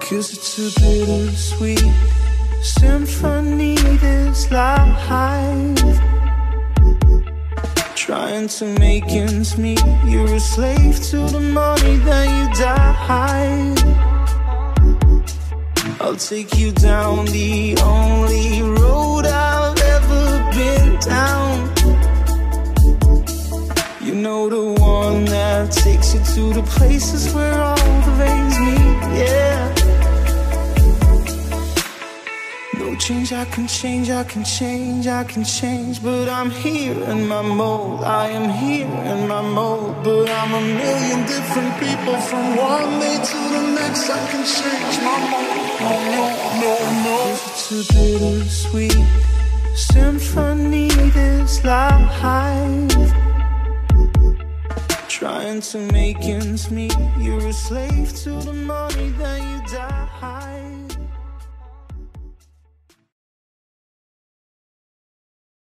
'Cause it's a bittersweet symphony, this life. Trying to make ends meet, you're a slave to the money, then you die. I'll take you down the only road I've ever been down. You know, the one that takes you to the places where all the veins meet, yeah. No change, I can change, I can change, I can change, but I'm here in my mold. I am here in my mold, but I'm a million different people from one day to the next. I can change my mold. No. It's a bittersweet symphony, this life. Trying to make ends meet, you're a slave to the money, then you die.